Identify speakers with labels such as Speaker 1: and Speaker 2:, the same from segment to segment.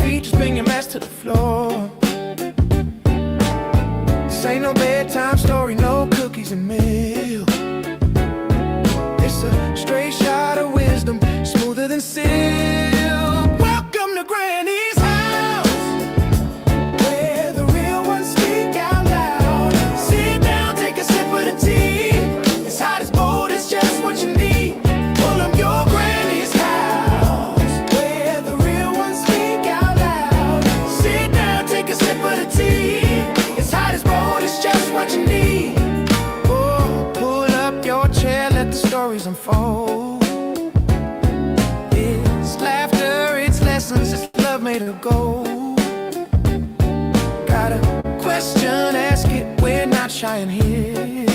Speaker 1: feet, just bring your mess to the floor. This ain't no bedtime story, no cookies and milk. It's a straight shot of wisdom, smoother than silk. Welcome to Granny's house, where the real ones speak out loud. Sit down, take a sip of the tea. It's hot as bold, it's just what you need. Pull up your Granny's house, where the real ones speak out loud. Sit down, take a sip of the tea. It's hot as bold, it's just what you need. Oh, pull up your chair, let the stories unfold. It's laughter, it's lessons, it's love made of gold. Got a question, ask it, we're not shy in here.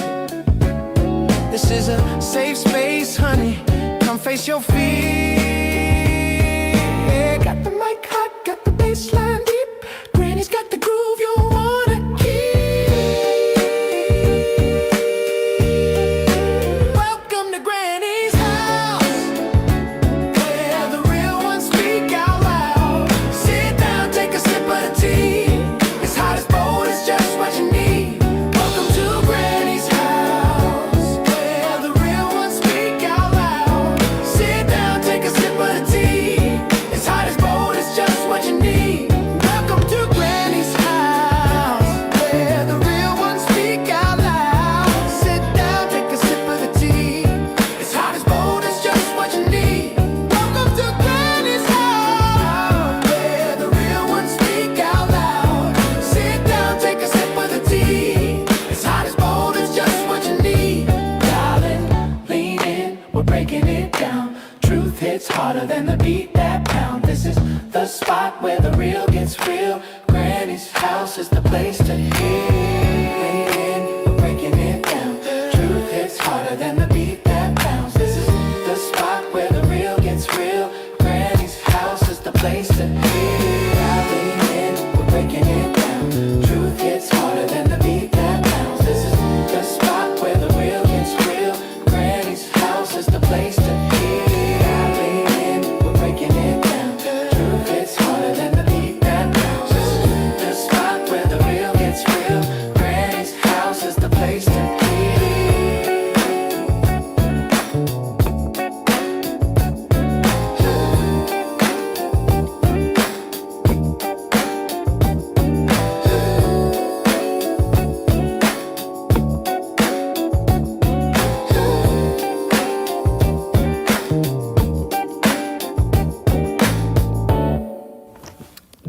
Speaker 1: This is a safe space, honey, come face your fear. Got the mic hot, got the bass line deep. Granny's got the groove you wanna keep. Welcome to Granny's house, where the real ones speak out loud. Sit down, take a sip of the tea. It's hot as bold, it's just what you need. Welcome to Granny's house, where the real ones speak out loud. Sit down, take a sip of the tea. It's hot as bold, it's just what you need. Welcome to Granny's house, where the real ones speak out loud. Sit down, take a sip of the tea. It's hot as bold, it's just what you need. Welcome to Granny's house, where the real ones speak out loud. Sit down, take a sip of the tea. It's hot as bold, it's just what you need. Darling, lean in, we're breaking it down. Truth hits harder than the beat that pound. This is the spot where the real gets real. Granny's house is the place to heal. Lean in, we're breaking it down. Truth hits harder than the beat that pounds. This is the spot where the real gets real. Granny's house is the place to heal. Lean in, we're breaking it down. Truth hits harder than the beat that pounds. This is the spot where the real gets real. Granny's house is the place to heal. Lean in, we're breaking it down. Truth hits harder than the beat that pounds. This is the spot where the real gets real. Granny's house is the place to heal.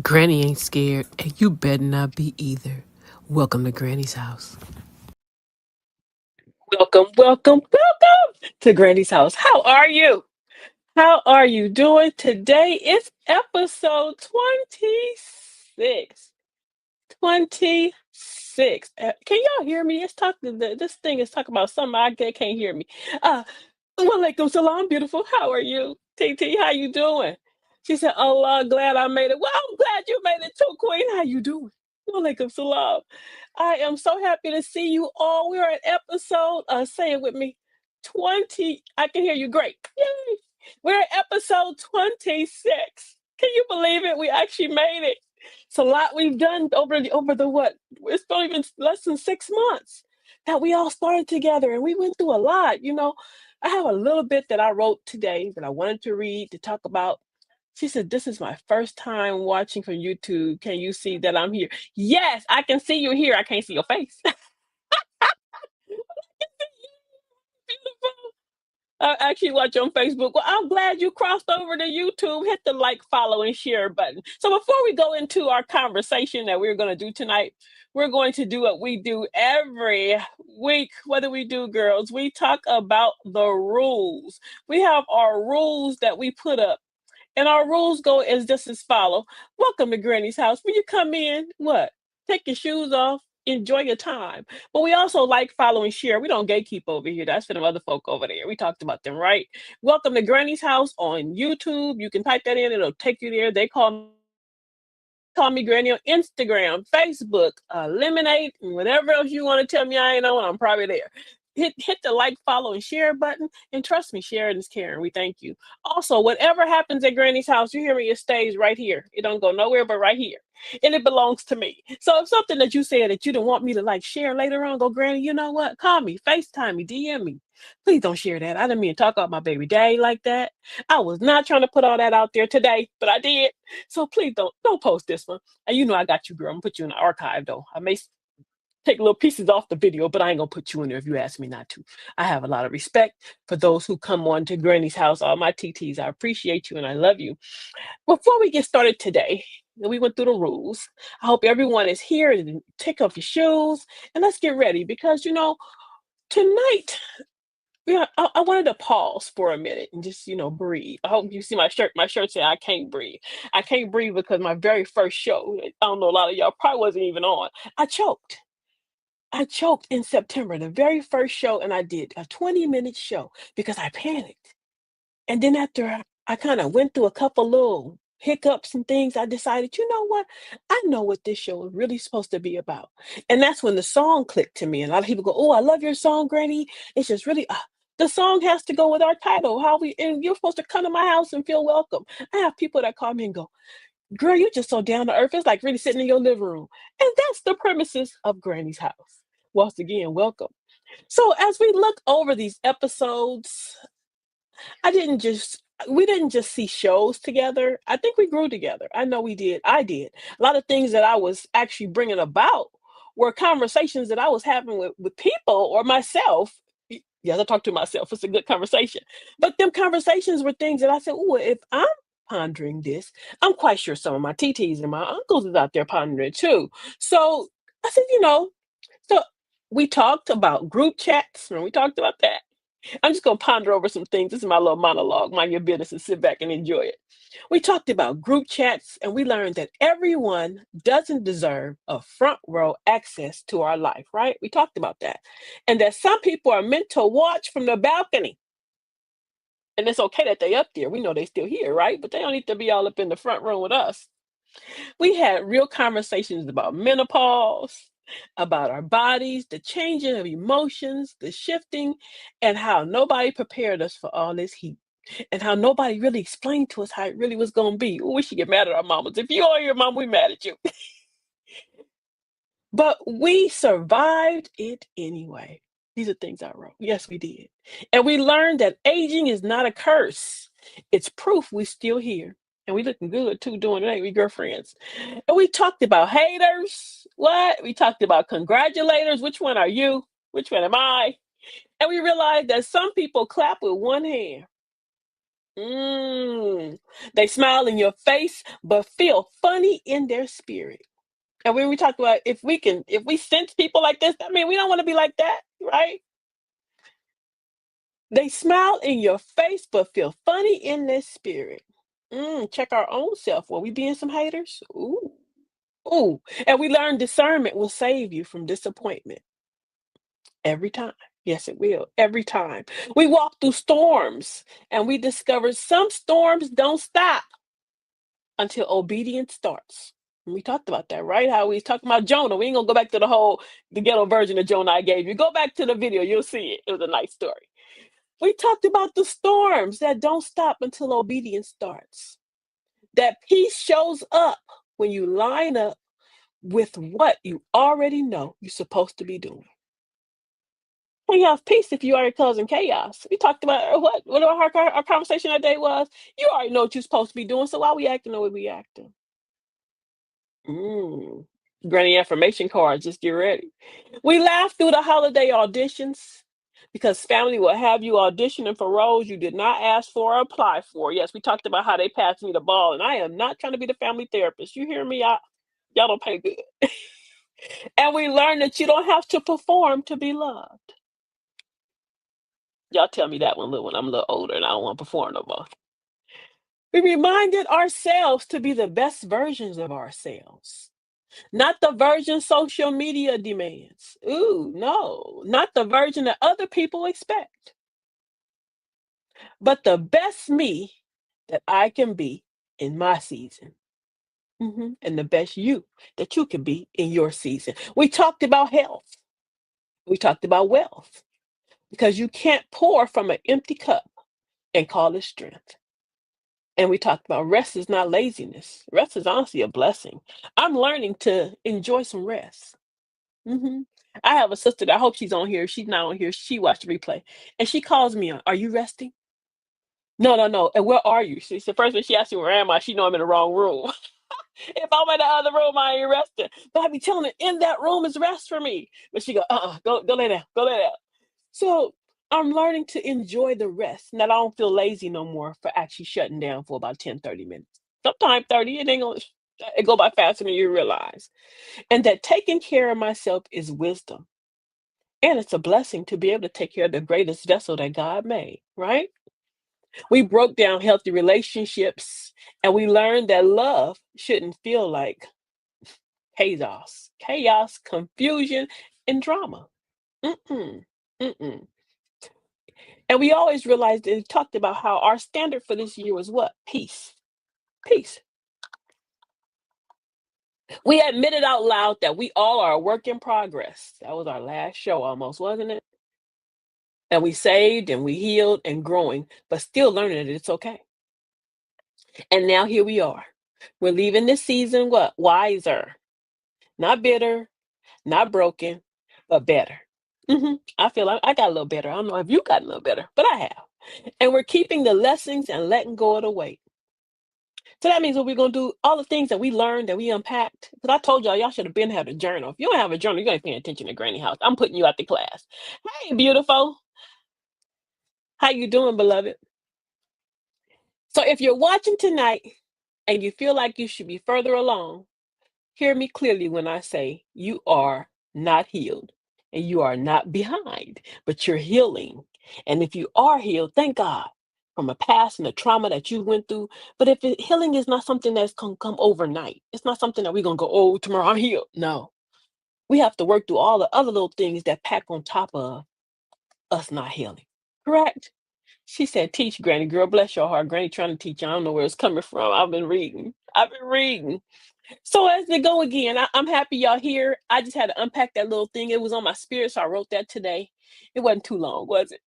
Speaker 2: Granny ain't scared, and you better not be either. Welcome to Granny's house. Welcome, welcome, welcome to Granny's house. How are you? How are you doing today? It's episode 26. 26. Can y'all hear me? It's talking. This thing is talking about something. Can't hear me. Walaikum salam, beautiful. How are you? TT, how you doing? She said, Allah, glad I made it. Well, I'm glad you made it too, Queen. How you doing? Walaikum salam. I am so happy to see you all. We're at episode, say it with me, 20. I can hear you great. Yay. We're at episode 26. Can you believe it? We actually made it. It's a lot we've done over the what? It's not even less than 6 months that we all started together, and we went through a lot. I have a little bit that I wrote today that I wanted to read to talk about. She said, "This is my first time watching from YouTube. Can you see that I'm here?" Yes, I can see you here. I can't see your face. Beautiful. I actually watch on Facebook. Well, I'm glad you crossed over to YouTube. Hit the like, follow, and share button. So before we go into our conversation that we're going to do tonight, we're going to do what we do every week. What do we do, girls? We talk about the rules. We have our rules that we put up. And our rules go as just as follow. Welcome to Granny's house. When you come in, what? Take your shoes off, enjoy your time. But we also like, follow, and share. We don't gatekeep over here. That's for the other folk over there. We talked about them, right? Welcome to Granny's house on YouTube. You can type that in. It'll take you there. They call me Granny on Instagram, Facebook, Lemonade, and whatever else you want to tell me I ain't on, I'm probably there. hit the like, follow, and share button. And trust me, sharing is caring. We thank you. Also, whatever happens at Granny's house, you hear me, it stays right here. It don't go nowhere but right here. And it belongs to me. So if something that you said that you don't want me to like share later on, go, Granny, you know what? Call me, FaceTime me, DM me. Please don't share that. I didn't mean to talk about my baby daddy like that. I was not trying to put all that out there today, but I did. So please don't post this one. And you know I got you, girl. I'm gonna put you in the archive though. I may take little pieces off the video, but I ain't gonna put you in there if you ask me not to. I have a lot of respect for those who come on to Granny's house, all my TTs. I appreciate you and I love you. Before we get started today, we went through the rules. I hope everyone is here and take off your shoes and let's get ready because tonight, yeah, I wanted to pause for a minute and just breathe. I hope you see my shirt. My shirt said I can't breathe. I can't breathe because my very first show, I don't know, a lot of y'all probably wasn't even on. I choked. I choked in September, the very first show, and I did a 20-minute show because I panicked. And then after I kind of went through a couple little hiccups and things, I decided, you know what? I know what this show is really supposed to be about. And that's when the song clicked to me. And a lot of people go, "Oh, I love your song, Granny. It's just really the song has to go with our title. And you're supposed to come to my house and feel welcome." I have people that call me and go, "Girl, you're just so down to earth. It's like really sitting in your living room." And that's the premises of Granny's house. Once again, welcome. So as we look over these episodes, I didn't just we didn't just see shows together. I think we grew together. I know we did. I did. A lot of things that I was actually bringing about were conversations that I was having with people or myself. Yes, I talk to myself. It's a good conversation. But them conversations were things that I said, "Oh, if I'm pondering this, I'm quite sure some of my TTs and my uncles is out there pondering it too." So I said, so we talked about group chats, and we talked about that. I'm just going to ponder over some things. This is my little monologue. Mind your business and sit back and enjoy it. We talked about group chats and we learned that everyone doesn't deserve a front row access to our life, right? We talked about that. And that some people are meant to watch from the balcony. And it's okay that they up there. We know they still here, right? But they don't need to be all up in the front row with us. We had real conversations about menopause, about our bodies, the changing of emotions, the shifting, and how nobody prepared us for all this heat. And how nobody really explained to us how it really was going to be. Ooh, we should get mad at our mamas. If you are your mom, we mad at you. But we survived it anyway. These are things I wrote. Yes, we did. And we learned that aging is not a curse. It's proof we still here. And we looking good too doing it, ain't we, girlfriends? And we talked about haters. What? We talked about congratulators. Which one are you? Which one am I? And we realized that some people clap with one hand. They smile in your face, but feel funny in their spirit. And when we talk about if we sense people like this, I mean, we don't want to be like that, right? They smile in your face, but feel funny in their spirit. Check our own self. Will we being some haters? Ooh. Ooh. And we learn discernment will save you from disappointment every time. Yes, it will. Every time. We walk through storms and we discover some storms don't stop until obedience starts. And we talked about that, right? How we talked about Jonah. We ain't gonna go back to the ghetto version of Jonah I gave you. Go back to the video, you'll see it. It was a nice story. We talked about the storms that don't stop until obedience starts. That peace shows up when you line up with what you already know you're supposed to be doing. And you have peace if you already causing chaos. We talked about what our conversation that day was. You already know what you're supposed to be doing, so why we acting the way we acting? Mm. Granny affirmation cards, just get ready. We laughed through the holiday auditions because family will have you auditioning for roles you did not ask for or apply for. Yes, we talked about how they passed me the ball, and I am not trying to be the family therapist. You hear me? Y'all don't pay good. And we learned that you don't have to perform to be loved. Y'all tell me that one little when I'm a little older and I don't want to perform no more. We reminded ourselves to be the best versions of ourselves. Not the version social media demands. Ooh, no, not the version that other people expect, but the best me that I can be in my season. And the best you that you can be in your season. We talked about health. We talked about wealth. because you can't pour from an empty cup and call it strength. And we talked about rest is not laziness. Rest is honestly a blessing. I'm learning to enjoy some rest. hmm I have a sister that I hope she's on here. If she's not on here, she watched the replay. And she calls me on, are you resting? No, no, no. And where are you? She said, first when she asked me where am I, she know I'm in the wrong room. If I'm in the other room, I ain't resting. But I be telling her, in that room is rest for me. But she go, go lay down, go lay down. So I'm learning to enjoy the rest. And that I don't feel lazy no more for actually shutting down for about 10, 30 minutes. Sometimes 30, it ain't gonna it go by faster than you realize. And that taking care of myself is wisdom. And it's a blessing to be able to take care of the greatest vessel that God made, right? We broke down healthy relationships and we learned that love shouldn't feel like chaos, confusion, and drama. Mm-mm, mm-mm. And we always realized and talked about how our standard for this year was what? Peace. Peace. We admitted out loud that we all are a work in progress. That was our last show almost, wasn't it? And we saved and we healed and growing, but still learning that it's okay. And now here we are. We're leaving this season what? Wiser. Not bitter, not broken, but better. I feel like I got a little better. I don't know if you got a little better, but I have. And we're keeping the lessons and letting go of the weight. So that means what we're gonna do, all the things that we learned, that we unpacked. Because I told y'all, y'all should have been had a journal. If you don't have a journal, you ain't paying attention to Granny House. I'm putting you out the class. Hey, beautiful. How you doing, beloved? So if you're watching tonight and you feel like you should be further along, hear me clearly when I say you are not healed and you are not behind, but you're healing. And if you are healed, thank God from a past and a trauma that you went through. But if healing is not something that's going to come overnight, it's not something that we're going to go, oh, tomorrow I'm healed. No, we have to work through all the other little things that pack on top of us not healing. Correct? She said, teach, Granny. Girl, bless your heart. Granny trying to teach you. I don't know where it's coming from. I've been reading. I've been reading. So as they go again, I'm happy y'all here. I just had to unpack that little thing. It was on my spirit, so I wrote that today. It wasn't too long, was it?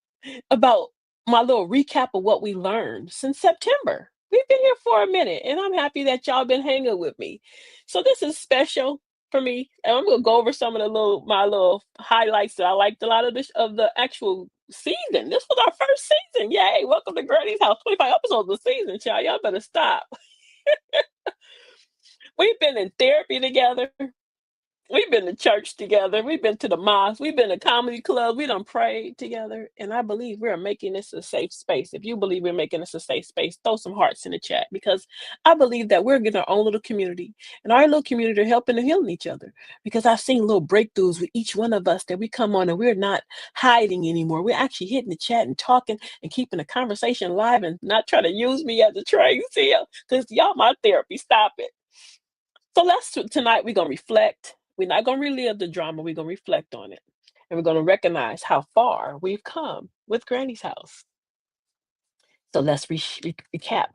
Speaker 2: About my little recap of what we learned since September. We've been here for a minute, and I'm happy that y'all been hanging with me. So this is special for me, and I'm gonna go over some of the my little highlights that I liked a lot of this of the actual season. This was our first season. Yay! Welcome to Granny's House. 25 episodes of the season, child. Y'all better stop. We've been in therapy together. We've been to church together. We've been to the mosque. We've been to comedy clubs. We done prayed together. And I believe we're making this a safe space. If you believe we're making this a safe space, throw some hearts in the chat because I believe that we're getting our own little community. And our little community are helping and healing each other. Because I've seen little breakthroughs with each one of us that we come on and we're not hiding anymore. We're actually hitting the chat and talking and keeping the conversation live and not trying to use me as a trade seal. Because y'all my therapy. Stop it. So tonight we're gonna reflect. We're not gonna relive the drama. We're gonna reflect on it, and we're gonna recognize how far we've come with Granny's house. So let's recap.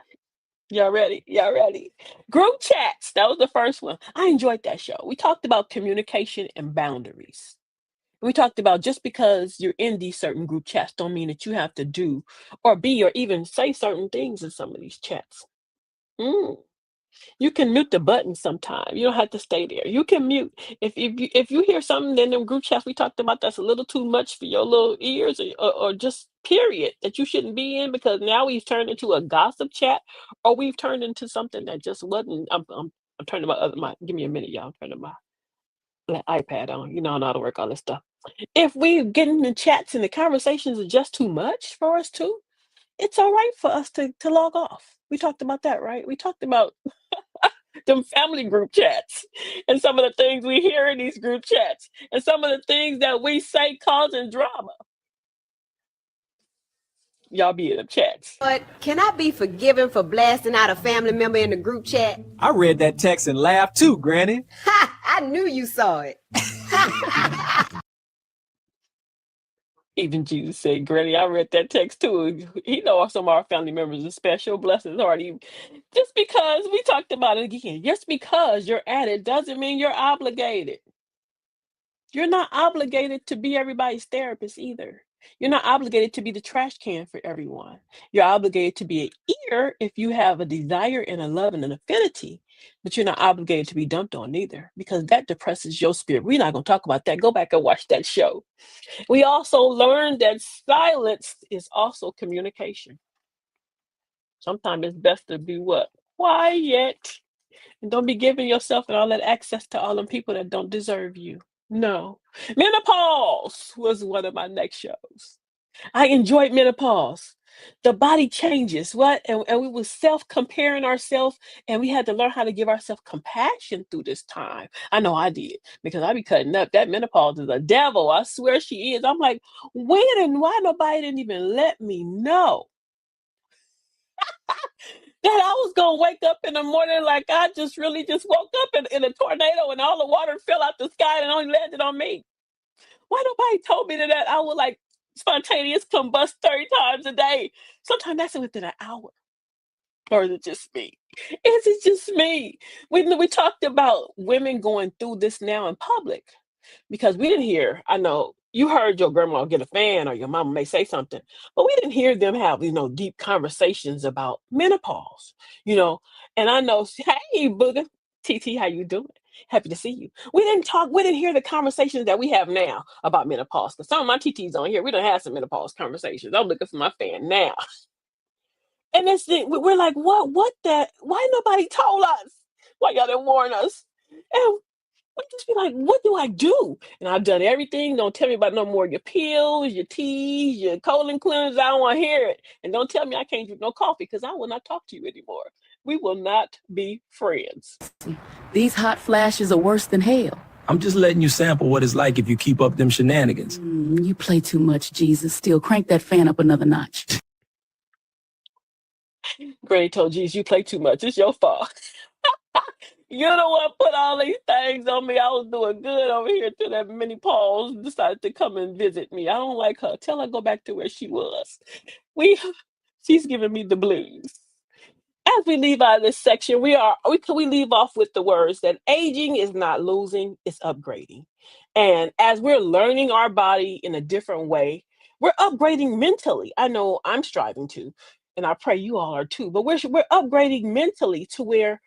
Speaker 2: Y'all ready? Y'all ready? Group chats. That was the first one. I enjoyed that show. We talked about communication and boundaries. We talked about just because you're in these certain group chats don't mean that you have to do or be or even say certain things in some of these chats. Mm. You can mute the button sometime. You don't have to stay there. You can mute if you hear something in them group chats we talked about that's a little too much for your little ears or just period that you shouldn't be in because now we've turned into a gossip chat or we've turned into something that just wasn't. I'm turning my give me a minute, y'all. I'm turning my iPad on. You know I know how to work all this stuff. If we get in the chats and the conversations are just too much for us too, it's all right for us to log off. We talked about that, right? We talked about them family group chats and some of the things we hear in these group chats and some of the things that we say causing drama. Y'all be in them chats.
Speaker 3: But can I be forgiven for blasting out a family member in the group chat?
Speaker 4: I read that text and laughed too, Granny.
Speaker 3: Ha! I knew you saw it.
Speaker 2: Even Jesus said, Granny, I read that text too. He know some of our family members are special. Bless his heart. Just because we talked about it again, just because you're at it doesn't mean you're obligated. You're not obligated to be everybody's therapist either. You're not obligated to be the trash can for everyone. You're obligated to be an ear if you have a desire and a love and an affinity, but you're not obligated to be dumped on either because that depresses your spirit. We're not going to talk about that. Go back and watch that show. We also learned that silence is also communication. Sometimes it's best to be what? Quiet. And don't be giving yourself and all that access to all them people that don't deserve you. No. Menopause was one of my next shows. I enjoyed menopause. The body changes, what? And we were self-comparing ourselves, and we had to learn how to give ourselves compassion through this time. I know I did, because I be cutting up. That menopause is a devil. I swear she is. I'm like, when and why nobody didn't even let me know that I was gonna wake up in the morning like I just really just woke up in a tornado and all the water fell out the sky and only landed on me. Why nobody told me that I would like spontaneous combust 30 times a day? Sometimes that's within an hour. Or is it just me? Is it just me? We talked about women going through this now in public because we didn't hear. I know you heard your grandma get a fan or your mama may say something, but we didn't hear them have deep conversations about menopause. You know, and I know. Hey, Booger, TT, how you doing? Happy to see you. We didn't talk. We didn't hear the conversations that we have now about menopause. Because some of my TTs on here, we don't have some menopause conversations. I'm looking for my fan now. And we're like, what that? Why nobody told us? Why y'all didn't warn us? And we just be like, what do I do? And I've done everything. Don't tell me about no more your pills, your teas, your colon cleanse. I don't want to hear it. And don't tell me I can't drink no coffee because I will not talk to you anymore. We will not be friends.
Speaker 5: These hot flashes are worse than hell.
Speaker 4: I'm just letting you sample what it's like if you keep up them shenanigans.
Speaker 5: You play too much, Jesus. Still, crank that fan up another notch.
Speaker 2: Granny told Jesus, you play too much. It's your fault. You're the one put all these things on me. I was doing good over here till that mini pause decided to come and visit me. I don't like her. Tell her go back to where she was. She's giving me the blues. As we leave out of this section, we leave off with the words that aging is not losing, it's upgrading. And as we're learning our body in a different way, we're upgrading mentally. I know I'm striving to, and I pray you all are too, but we're upgrading mentally to where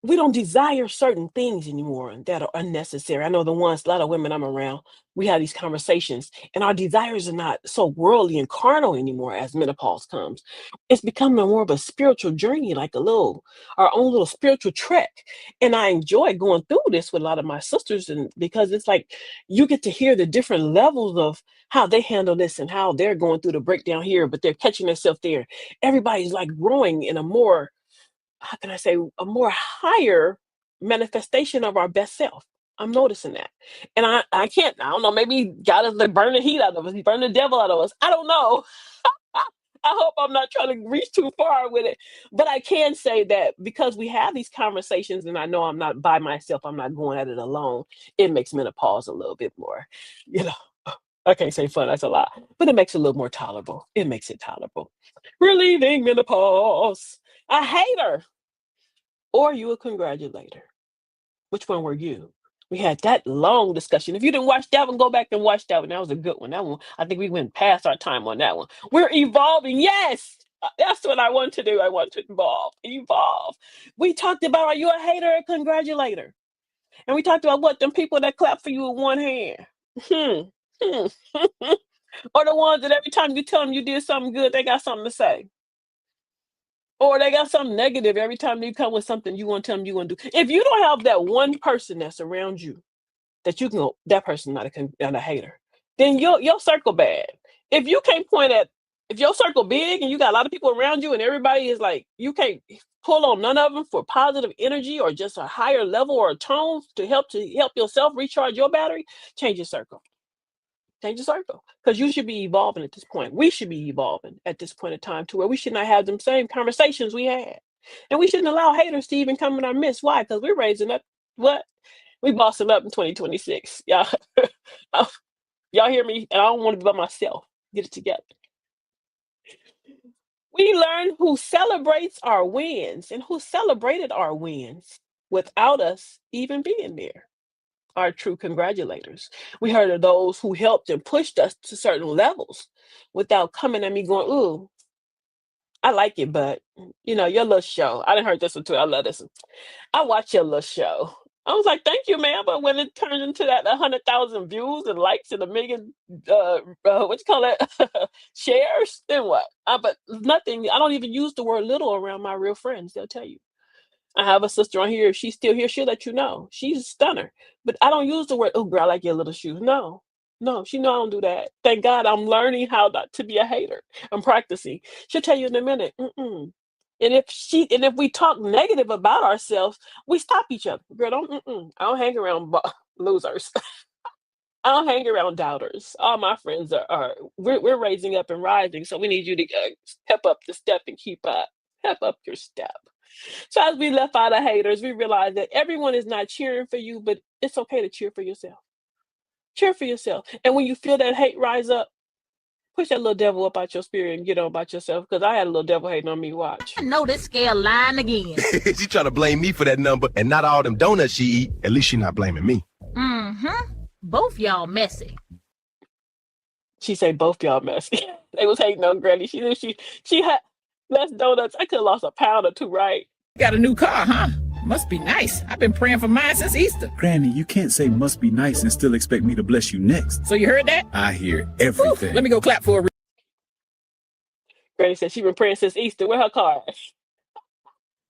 Speaker 2: we don't desire certain things anymore that are unnecessary. I know a lot of women I'm around, we have these conversations, and our desires are not so worldly and carnal anymore as menopause comes. It's becoming more of a spiritual journey, like our own little spiritual trek. And I enjoy going through this with a lot of my sisters, and because it's like you get to hear the different levels of how they handle this and how they're going through the breakdown here, but they're catching themselves there. Everybody's like growing in a more, how can I say, a more higher manifestation of our best self. I'm noticing that. And I don't know, maybe God is like burning the heat out of us. He's burning the devil out of us. I don't know. I hope I'm not trying to reach too far with it. But I can say that because we have these conversations and I know I'm not by myself, I'm not going at it alone, it makes menopause a little bit more, you know. I can't say fun, that's a lot, but it makes it a little more tolerable. It makes it tolerable. Relieving menopause. A hater or you a congratulator? Which one were you? We had that long discussion. If you didn't watch that one, go back and watch that one. That was a good one. That one, I think we went past our time on that one. We're evolving. Yes, that's what I want to do. I want to evolve. We talked about, are you a hater or a congratulator? And we talked about what? Them people that clap for you with one hand. Hmm. Or the ones that every time you tell them you did something good, they got something to say. Or they got something negative every time you come with something you want to tell them you want to do. If you don't have that one person that's around you that you can go, that person not a hater, then your circle bad. If you can't if your circle big and you got a lot of people around you and everybody is like, you can't pull on none of them for positive energy or just a higher level or a tone to help yourself recharge your battery, change your circle. Change the circle because you should be evolving at this point. We should be evolving at this point in time to where we should not have them same conversations we had. And we shouldn't allow haters to even come in our midst. Why? Because we're raising up what? We bossing up in 2026. Y'all, y'all hear me? And I don't want to be by myself. Get it together. We learn who celebrates our wins and who celebrated our wins without us even being there. are true congratulators. We heard of those who helped and pushed us to certain levels without coming at me going, "Ooh, I like it, but your little show." I didn't heard this one too. I love this one. "I watch your little show." I was like, "Thank you, man." But when it turns into that 100,000 views and likes and a million, what you call that, shares, then what? But nothing. I don't even use the word little around my real friends. They'll tell you. I have a sister on here. If she's still here, she'll let you know. She's a stunner. But I don't use the word, "Oh, girl, I like your little shoes." No, no, she know I don't do that. Thank God I'm learning how not to be a hater. I'm practicing. She'll tell you in a minute. Mm-mm. And if we talk negative about ourselves, we stop each other. Girl, don't. Mm-mm. I don't hang around losers. I don't hang around doubters. All my friends we're raising up and rising. So we need you to step up the step and keep up. Step up your step. So as we left out of haters, we realized that everyone is not cheering for you, but it's okay to cheer for yourself. Cheer for yourself. And when you feel that hate rise up, push that little devil up out your spirit and get on about yourself. Because I had a little devil hating on me. Watch.
Speaker 6: I know this scale lying again.
Speaker 7: She trying to blame me for that number and not all them donuts she eat. At least she not blaming me.
Speaker 6: Mm-hmm. Both y'all messy.
Speaker 2: She say both y'all messy. They was hating on Granny. She knew she had less donuts. I could have lost a pound or two, right?
Speaker 8: Got a new car, huh? Must be nice. I've been praying for mine since Easter.
Speaker 9: Granny, you can't say must be nice and still expect me to bless you next.
Speaker 8: So you heard that?
Speaker 9: I hear
Speaker 8: Oof,
Speaker 9: everything.
Speaker 8: let me go clap for her.
Speaker 2: Granny said she been praying since Easter. Where her car?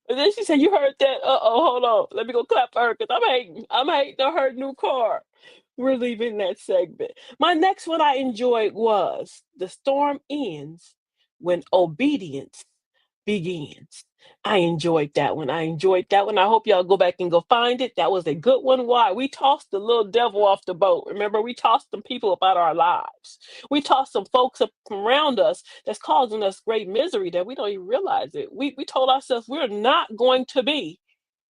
Speaker 2: And then she said, "You heard that? Hold on. Let me go clap for her because I'm hating. I'm hating on her new car." We're leaving that segment. My next one I enjoyed was "The Storm Ends When Obedience Begins." I enjoyed that one. I hope y'all go back and go find it. That was a good one. Why? We tossed the little devil off the boat. Remember, we tossed some people about our lives. We tossed some folks up around us that's causing us great misery that we don't even realize it. We told ourselves we're not going to be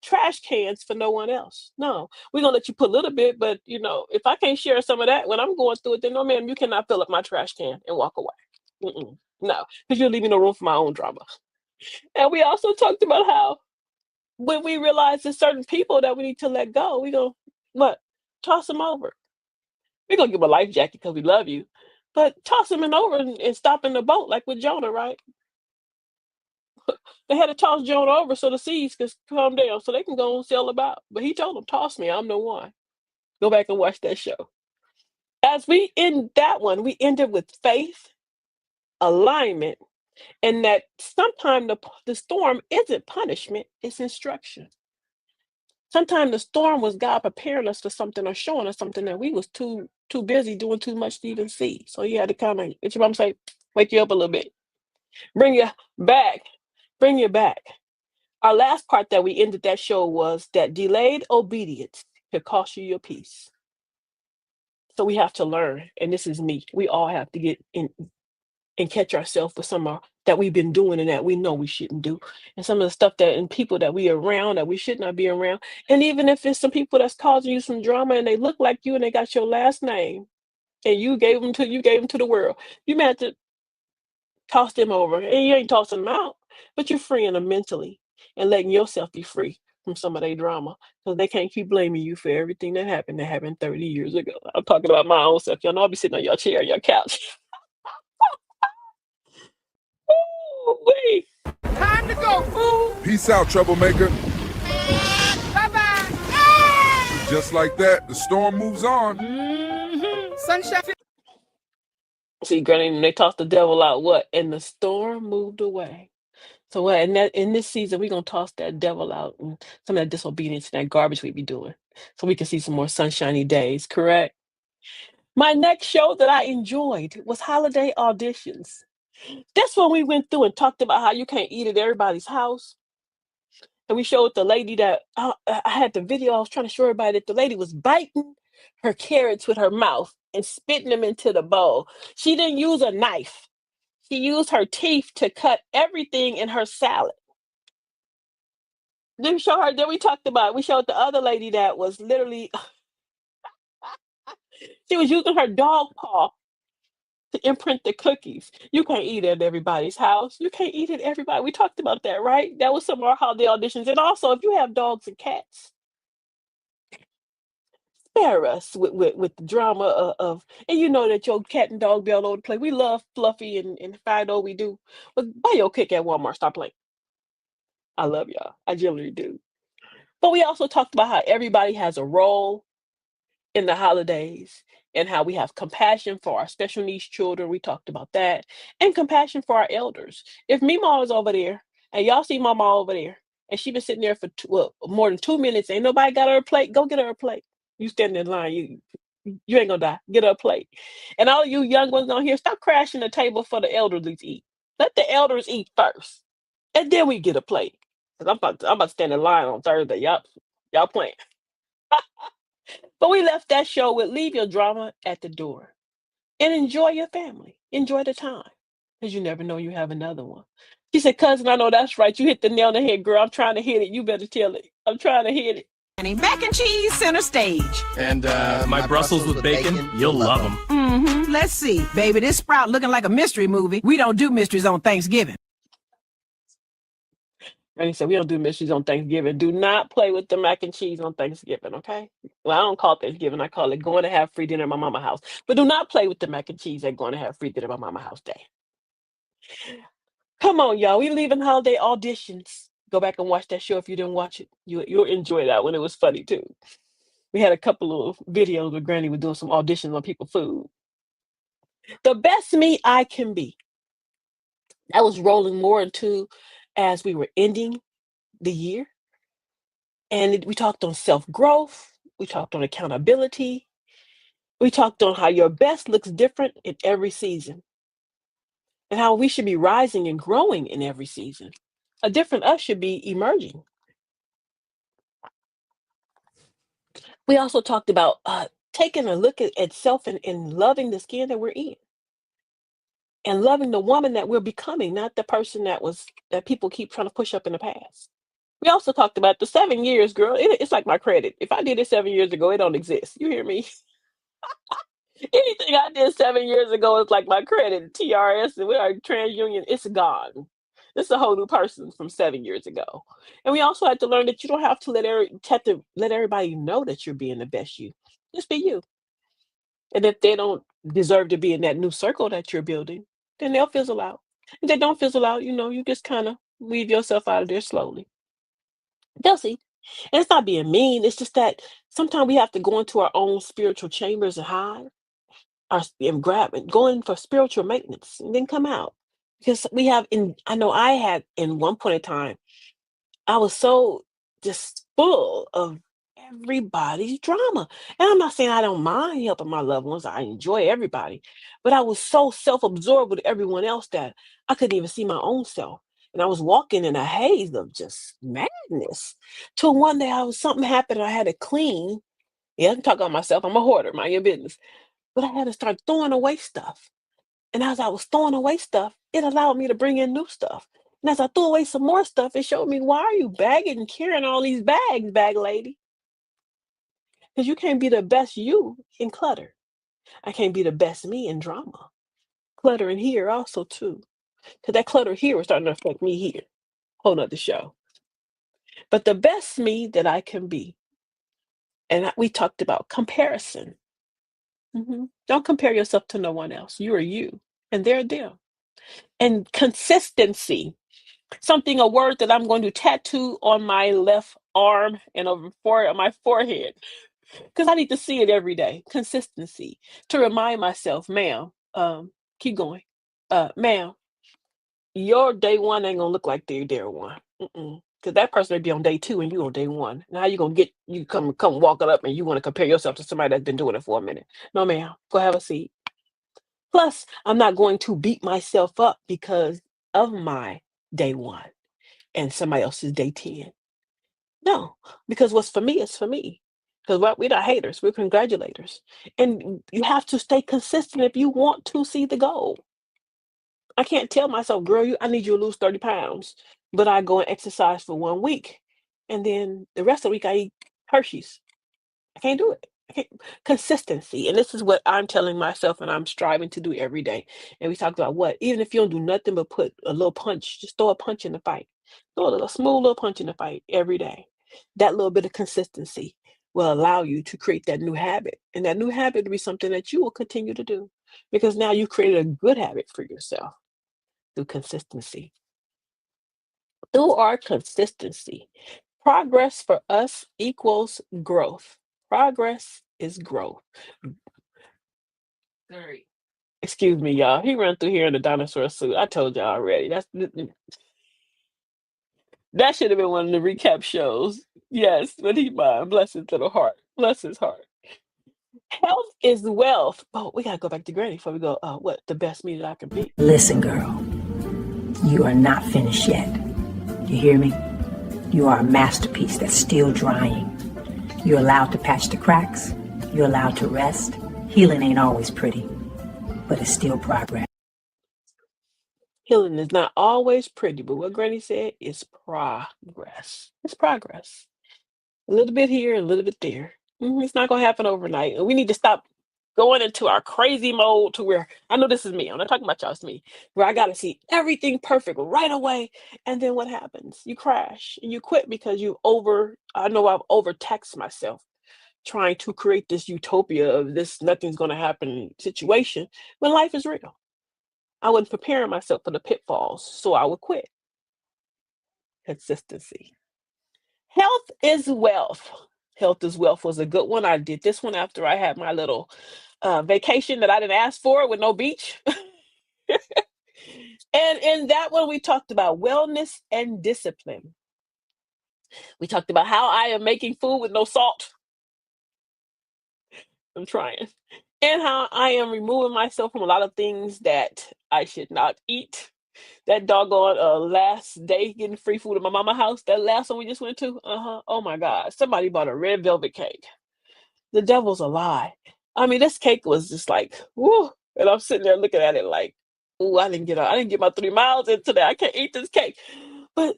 Speaker 2: trash cans for no one else. No, we're gonna let you put a little bit, but if I can't share some of that when I'm going through it, then no, ma'am, you cannot fill up my trash can and walk away. Mm-mm. No, because you're leaving no room for my own drama. And we also talked about how when we realize there's certain people that we need to let go, we go, what? Toss them over. We're gonna give them a life jacket because we love you, but toss them over and stop in the boat like with Jonah, right? They had to toss Jonah over so the seas could calm down so they can go and sail about. But he told them, "Toss me, I'm the one." Go back and watch that show. As we end that one, we ended with faith, alignment, and that sometimes the storm isn't punishment, it's instruction. Sometimes the storm was God preparing us for something or showing us something that we was too busy doing too much to even see. So he had to come and get your mom say, wake you up a little bit, bring you back, bring you back. Our last part that we ended that show was that delayed obedience could cost you your peace. So we have to learn, and this is me. We all have to get in and catch ourselves with some that we've been doing and that we know we shouldn't do, and some of the stuff that and people that we around that we should not be around. And even if it's some people that's causing you some drama and they look like you and they got your last name and you gave them to the world, you may have to toss them over, and you ain't tossing them out, but you're freeing them mentally and letting yourself be free from some of their drama because they can't keep blaming you for everything that happened 30 years ago. I'm talking about my own self. Y'all know I'll be sitting on your chair, your couch. Wait.
Speaker 1: Time to go, fool.
Speaker 10: Peace out, troublemaker.
Speaker 1: Bye-bye.
Speaker 10: Just like that, the storm moves on.
Speaker 1: Sunshine.
Speaker 2: See, Granny, they tossed the devil out. What? And the storm moved away. So what? In this season, we're gonna toss that devil out and some of that disobedience and that garbage we be doing, so we can see some more sunshiny days. Correct. My next show that I enjoyed was holiday auditions. That's when we went through and talked about how you can't eat at everybody's house. And we showed the lady that I had the video. I was trying to show everybody that the lady was biting her carrots with her mouth and spitting them into the bowl. She didn't use a knife. She used her teeth to cut everything in her salad. Then we show her. Then we talked about. We showed the other lady that was literally. She was using her dog paw to imprint the cookies. You can't eat at everybody's house. You can't eat at everybody. We talked about that, right? That was some of our holiday auditions. And also, if you have dogs and cats, spare us with the drama of, and you know that your cat and dog be all over the place. We love Fluffy and Fido, we do. But buy your cake at Walmart. Stop playing. I love y'all. I generally do. But we also talked about how everybody has a role in the holidays and how we have compassion for our special needs children. We talked about that. And compassion for our elders. If Mima is over there and y'all see Mama over there and she been sitting there for more than 2 minutes, ain't nobody got her a plate, go get her a plate. You stand in line, you ain't gonna die. Get her a plate. And all you young ones on here, stop crashing the table for the elderly to eat. Let the elders eat first. And then we get a plate. 'Cause I'm about to stand in line on Thursday. Y'all playing. But we left that show with leave your drama at the door and enjoy your family. Enjoy the time. Because you never know you have another one. She said, cousin, I know that's right. You hit the nail on the head, girl. I'm trying to hit it. You better tell it. I'm trying to hit it.
Speaker 11: Mac and cheese center stage.
Speaker 4: And my Brussels with bacon, you'll love them.
Speaker 11: Mm-hmm. Let's see. Baby, this sprout looking like a mystery movie. We don't do mysteries on Thanksgiving.
Speaker 2: And he said, we don't do mysteries on Thanksgiving. Do not play with the mac and cheese on Thanksgiving, okay? Well, I don't call it Thanksgiving. I call it going to have free dinner at my mama's house. But do not play with the mac and cheese at going to have free dinner at my mama's house day. Come on, y'all. We leaving holiday auditions. Go back and watch that show if you didn't watch it. You'll enjoy that one. It was funny, too. We had a couple of videos where Granny was doing some auditions on people's food. The best me I can be. That was rolling more into as we were ending the year. And we talked on self-growth. We talked on accountability. We talked on how your best looks different in every season and how we should be rising and growing in every season. A different us should be emerging. We also talked about taking a look at self and loving the skin that we're in and loving the woman that we're becoming, not the person that people keep trying to push up in the past. We also talked about the 7 years, girl. It's like my credit. If I did it 7 years ago, it don't exist. You hear me? Anything I did 7 years ago is like my credit. TRS and we are TransUnion. It's gone. It's a whole new person from 7 years ago. And we also had to learn that you don't have to let everybody know that you're being the best you. Just be you. And if they don't deserve to be in that new circle that you're building, then they'll fizzle out. If they don't fizzle out, you just kind of weave yourself out of there slowly. They'll see. And it's not being mean. It's just that sometimes we have to go into our own spiritual chambers and hide and grab and go in for spiritual maintenance and then come out. Because I know I had in one point in time, I was so just full of everybody's drama. And I'm not saying I don't mind helping my loved ones. I enjoy everybody. But I was so self-absorbed with everyone else that I couldn't even see my own self. And I was walking in a haze of just madness. Till one day something happened and I had to clean. Yeah, I can talk about myself. I'm a hoarder, mind your business. But I had to start throwing away stuff. And as I was throwing away stuff, it allowed me to bring in new stuff. And as I threw away some more stuff, it showed me, why are you bagging and carrying all these bags, bag lady? Because you can't be the best you in clutter. I can't be the best me in drama. Clutter in here also too. Because that clutter here was starting to affect me here. Whole nother show. But the best me that I can be, and we talked about comparison. Don't compare yourself to no one else. You are you, and they're them. And consistency, a word that I'm going to tattoo on my left arm and on my forehead, because I need to see it every day. Consistency, to remind myself, ma'am, keep going, ma'am, your day one ain't gonna look like their day one, because that person may be on day two and you on day one. Now you gonna come walking up and you want to compare yourself to somebody that's been doing it for a minute? No, ma'am, go have a seat. Plus, I'm not going to beat myself up because of my day one and somebody else's day 10. No, because what's for me is for me. Because we're not haters, we're congratulators. And you have to stay consistent if you want to see the goal. I can't tell myself, girl, I need you to lose 30 pounds, but I go and exercise for 1 week. And then the rest of the week I eat Hershey's. I can't do it. Consistency. And this is what I'm telling myself and I'm striving to do every day. And we talked about even if you don't do nothing but put a little punch, just throw a punch in the fight. Throw a smooth little punch in the fight every day. That little bit of consistency will allow you to create that new habit. And that new habit will be something that you will continue to do because now you created a good habit for yourself through consistency. Through our consistency, progress for us equals growth. Progress is growth. Sorry. Excuse me, y'all. He ran through here in a dinosaur suit. I told y'all already. That should have been one of the recap shows. Yes, but he mind. Bless his little heart. Bless his heart. Health is wealth. Oh, we gotta go back to Granny before we go. What the best me that I can be?
Speaker 12: Listen, girl, you are not finished yet. You hear me? You are a masterpiece that's still drying. You're allowed to patch the cracks. You're allowed to rest. Healing ain't always pretty, but it's still progress.
Speaker 2: Healing is not always pretty, but what Granny said is progress. It's progress. A little bit here, a little bit there. It's not gonna happen overnight. And we need to stop going into our crazy mode to where I know this is me. I'm not talking about y'all, it's me. Where I gotta see everything perfect right away. And then what happens? You crash and you quit because I know I've overtaxed myself trying to create this utopia of this nothing's gonna happen situation when life is real. I wasn't preparing myself for the pitfalls, so I would quit. Consistency. Health is wealth. Health is wealth was a good one. I did this one after I had my little vacation that I didn't ask for with no beach. And in that one, we talked about wellness and discipline. We talked about how I am making food with no salt. I'm trying. And how I am removing myself from a lot of things that I should not eat. That doggone last day getting free food at my mama house, that last one we just went to, oh my God, somebody bought a red velvet cake. The devil's a lie. I mean, this cake was just like, woo, and I'm sitting there looking at it like, ooh, I didn't get my 3 miles in today. I can't eat this cake. But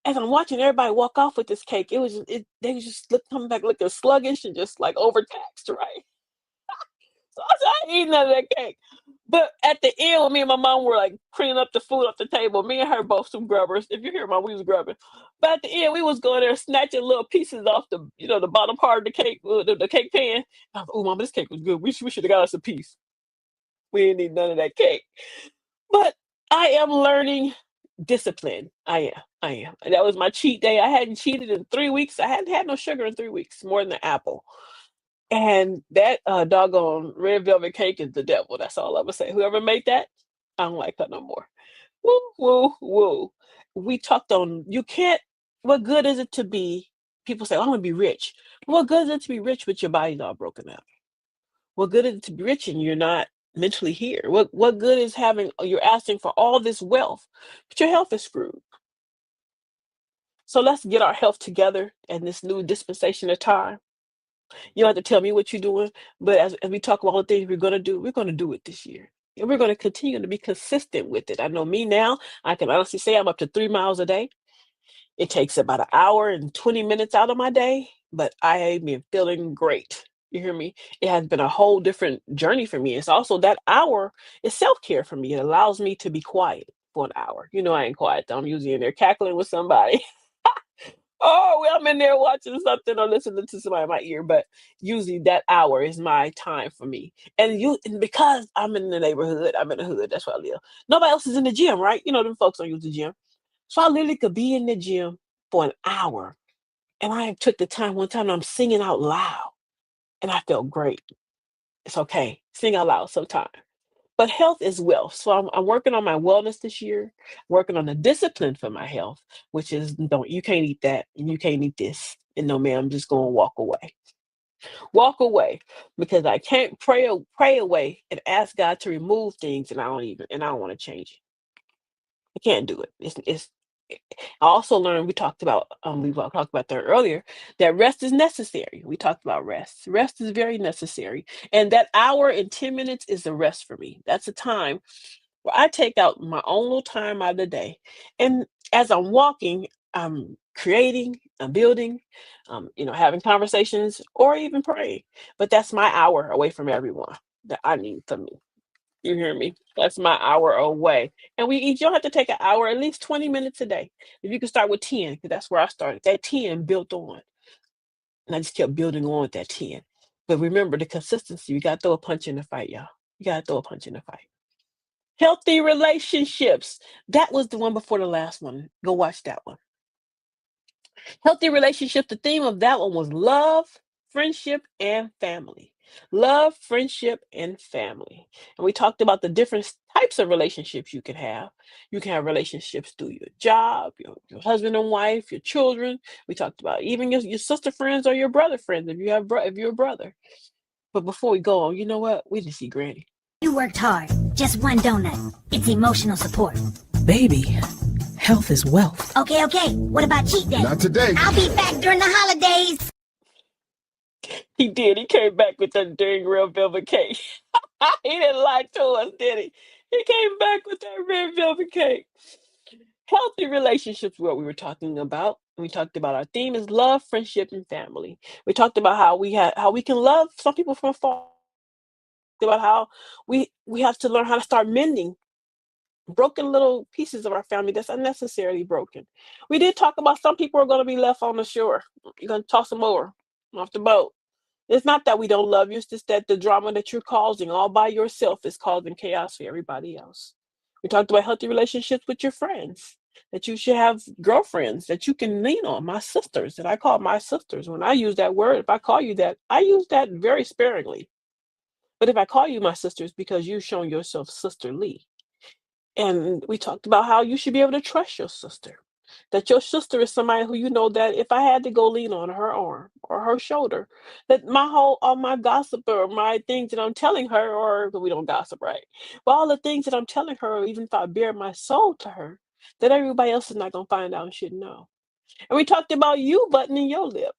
Speaker 2: as I'm watching everybody walk off with this cake, they was just coming back looking sluggish and just like overtaxed, right? So I ain't eating none of that cake. But at the end, when me and my mom were like cleaning up the food off the table, me and her both some grubbers. If you hear mom, we was grubbing. But at the end, we was going there snatching little pieces off the bottom part of the cake, the cake pan. I was, oh, mama, this cake was good. We should have got us a piece. We didn't need none of that cake. But I am learning discipline. I am. And that was my cheat day. I hadn't cheated in 3 weeks. I hadn't had no sugar in 3 weeks, more than the apple. And that doggone red velvet cake is the devil. That's all I would say. Whoever made that, I don't like her no more. Woo, woo, woo. We talked on what good is it to be? People say, oh, I want to be rich. What good is it to be rich with your body's all broken up? What good is it to be rich and you're not mentally here? What good is you're asking for all this wealth, but your health is screwed. So let's get our health together in this new dispensation of time. You don't have to tell me what you're doing, but as we talk about all the things we're going to do it this year. And we're going to continue to be consistent with it. I know me now, I can honestly say I'm up to 3 miles a day. It takes about an hour and 20 minutes out of my day, but I have been feeling great. You hear me? It has been a whole different journey for me. It's also that hour is self-care for me. It allows me to be quiet for an hour. You know, I ain't quiet though. I'm usually in there cackling with somebody. Oh, well, I'm in there watching something or listening to somebody in my ear, but usually that hour is my time for me. And because I'm in the neighborhood, I'm in the hood, that's where I live. Nobody else is in the gym, right? You know, them folks don't use the gym. So I literally could be in the gym for an hour. And I took the time one time and I'm singing out loud. And I felt great. It's okay. Sing out loud sometime. But health is wealth. So I'm working on my wellness this year, working on the discipline for my health, which is you can't eat that and you can't eat this. And no, ma'am, I'm just going to walk away. Walk away because I can't pray away and ask God to remove things and I don't want to change it. I can't do it. I also learned we talked about that earlier, that rest is necessary. We talked about rest. Rest is very necessary. And that hour and 10 minutes is the rest for me. That's a time where I take out my own little time out of the day. And as I'm walking, I'm creating, I'm building, having conversations or even praying. But that's my hour away from everyone that I need from me. You hear me? That's my hour away. And you don't have to take an hour, at least 20 minutes a day. If you can start with 10, because that's where I started. That 10 built on. And I just kept building on with that 10. But remember the consistency. You got to throw a punch in the fight, y'all. You got to throw a punch in the fight. Healthy relationships. That was the one before the last one. Go watch that one. Healthy relationships. The theme of that one was love, friendship, and family. Love, friendship, and family. And we talked about the different types of relationships you can have. You can have relationships through your job, your husband and wife, your children. We talked about even your sister friends or your brother friends if you're a brother. But before we go on, you know what? We didn't see Granny.
Speaker 13: You worked hard. Just one donut. It's emotional support.
Speaker 11: Baby, health is wealth.
Speaker 13: Okay. What about cheat day?
Speaker 10: Not today.
Speaker 13: I'll be back during the holidays.
Speaker 2: He did. He came back with that dang red velvet cake. He didn't lie to us, did he? He came back with that red velvet cake. Healthy relationships, what we were talking about. We talked about our theme is love, friendship, and family. We talked about how we can love some people from afar. About how we have to learn how to start mending broken little pieces of our family that's unnecessarily broken. We did talk about some people are going to be left on the shore. You're going to toss them over off the boat. It's not that we don't love you. It's just that the drama that you're causing all by yourself is causing chaos for everybody else. We talked about healthy relationships with your friends, that you should have girlfriends that you can lean on. My sisters, that I call my sisters. When I use that word, if I call you that, I use that very sparingly. But if I call you my sisters, because you've shown yourself sisterly. And we talked about how you should be able to trust your sister. That your sister is somebody who you know that if I had to go lean on her arm or her shoulder, that all my gossip or my things that I'm telling her, or we don't gossip, right? But all the things that I'm telling her, even if I bare my soul to her, that everybody else is not going to find out and should know. And we talked about you buttoning your lip.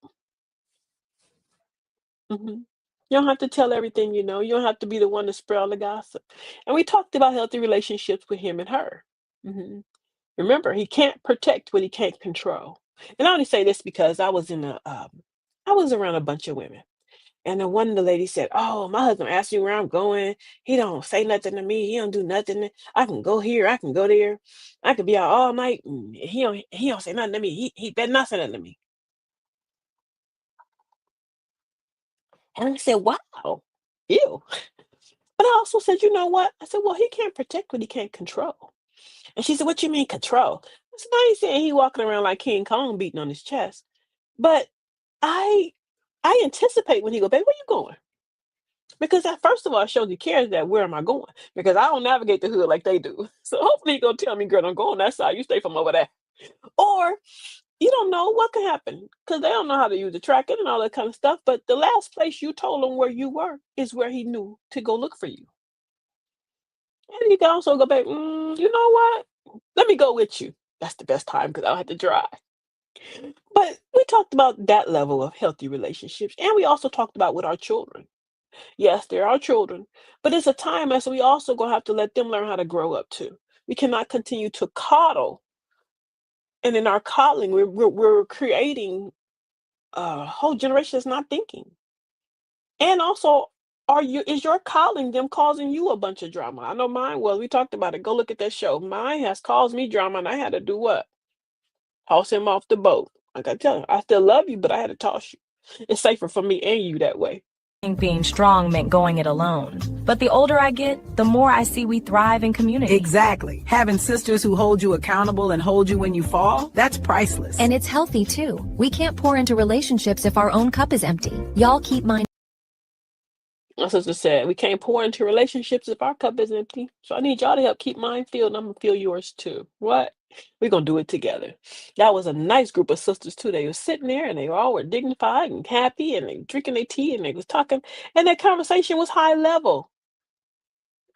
Speaker 2: Mhm. You don't have to tell everything you know. You don't have to be the one to spread all the gossip. And we talked about healthy relationships with him and her. Mhm. Remember, he can't protect what he can't control. And I only say this because I was around a bunch of women. And then one of the ladies said, "Oh, my husband asked me where I'm going. He don't say nothing to me. He don't do nothing. I can go here. I can go there. I could be out all night. And he don't say nothing to me. He better not say nothing to me." And I said, "Wow, ew." But I also said, "You know what?" I said, "Well, he can't protect what he can't control." And she said, "What you mean control?" I said, "I ain't saying he walking around like King Kong beating on his chest. But I I anticipate when he go, 'Babe, where you going?' Because that first of all shows he cares that where am I going? Because I don't navigate the hood like they do. So hopefully he gonna tell me, 'Girl, don't go on that side. You stay from over there.' Or you don't know what can happen because they don't know how to use the tracking and all that kind of stuff. But the last place you told him where you were is where he knew to go look for you. And he can also go back, you know what? Let me go with you. That's the best time because I don't have to drive." But we talked about that level of healthy relationships. And we also talked about with our children. Yes, they're our children. But it's a time as we also gonna have to let them learn how to grow up too. We cannot continue to coddle. And in our coddling, we're creating a whole generation that's not thinking. And also, is your coddling them causing you a bunch of drama? I know mine was. We talked about it. Go look at that show. Mine has caused me drama, and I had to do what? Toss him off the boat. Like I tell him, I still love you, but I had to toss you. It's safer for me and you that way.
Speaker 14: Being strong meant going it alone. But the older I get, the more I see we thrive in community.
Speaker 11: Exactly. Having sisters who hold you accountable and hold you when you fall, that's priceless.
Speaker 15: And it's healthy too. We can't pour into relationships if our own cup is empty. Y'all keep mine.
Speaker 2: My sister said, "We can't pour into relationships if our cup is empty. So I need y'all to help keep mine filled, and I'm gonna fill yours too." What? We're gonna do it together. That was a nice group of sisters too. They were sitting there and they all were dignified and happy and they drinking their tea and they was talking and their conversation was high level.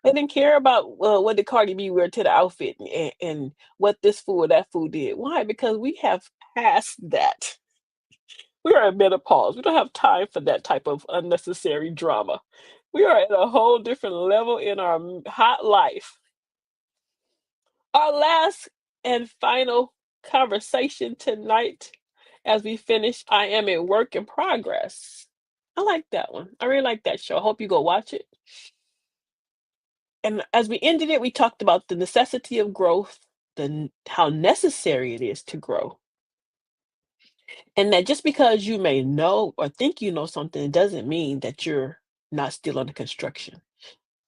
Speaker 2: They didn't care about what did Cardi B wear to the outfit and what this food or that food did. Why? Because we have passed that. We are at menopause. We don't have time for that type of unnecessary drama. We are at a whole different level in our hot life. Our last and final conversation tonight as we finish, I am a work in progress. I like that one. I really like that show. I hope you go watch it. And as we ended it, we talked about the necessity of growth, how necessary it is to grow. And that just because you may know or think you know something doesn't mean that you're not still under construction.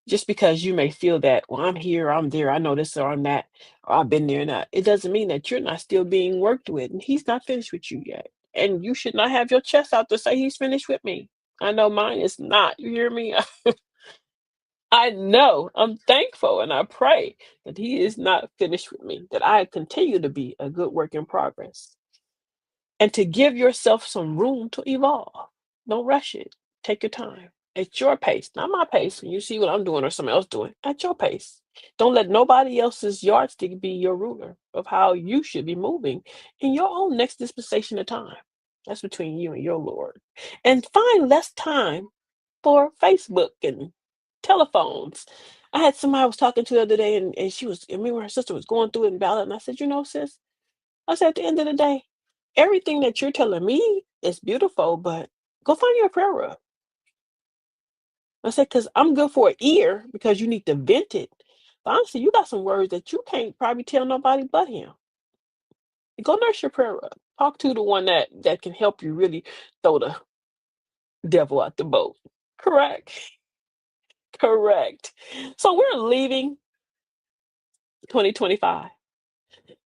Speaker 2: Just because you may feel that, well, I'm here, I'm there, I know this or I'm that, or I've been there and that, it doesn't mean that you're not still being worked with. And he's not finished with you yet. And you should not have your chest out to say he's finished with me. I know mine is not. You hear me? I know. I'm thankful and I pray that he is not finished with me, that I continue to be a good work in progress. And to give yourself some room to evolve. Don't rush it. Take your time. At your pace, not my pace. When you see what I'm doing or someone else doing, at your pace. Don't let nobody else's yardstick be your ruler of how you should be moving in your own next dispensation of time. That's between you and your Lord. And find less time for Facebook and telephones. I had somebody I was talking to the other day, and she was, and me and her sister was going through it and ballot, and I said, you know, sis, I said, at the end of the day, everything that you're telling me is beautiful, but go find your prayer rug. I said, because I'm good for an ear because you need to vent it. But honestly, you got some words that you can't probably tell nobody but him. Go nurse your prayer rug. Talk to the one that can help you really throw the devil out the boat. Correct. Correct. So we're leaving 2025.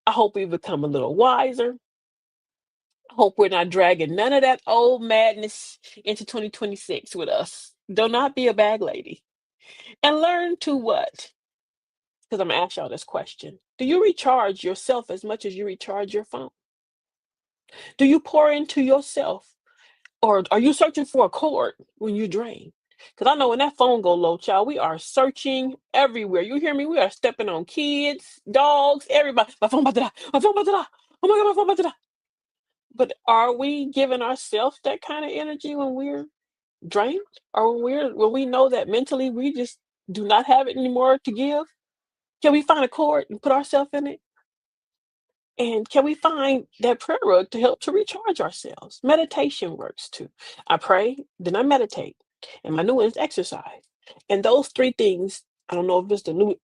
Speaker 2: I hope we become a little wiser. I hope we're not dragging none of that old madness into 2026 with us. Do not be a bag lady. And learn to what? Because I'm going to ask y'all this question. Do you recharge yourself as much as you recharge your phone? Do you pour into yourself? Or are you searching for a cord when you drain? Because I know when that phone go low, child, we are searching everywhere. You hear me? We are stepping on kids, dogs, everybody. My phone about to die. My phone about to die. Oh my God, my phone about to die. But are we giving ourselves that kind of energy when we're drained? Or when we know that mentally we just do not have it anymore to give? Can we find a cord and put ourselves in it? And can we find that prayer rug to help to recharge ourselves? Meditation works too. I pray, then I meditate. And my new one is exercise. And those three things, I don't know if it's the new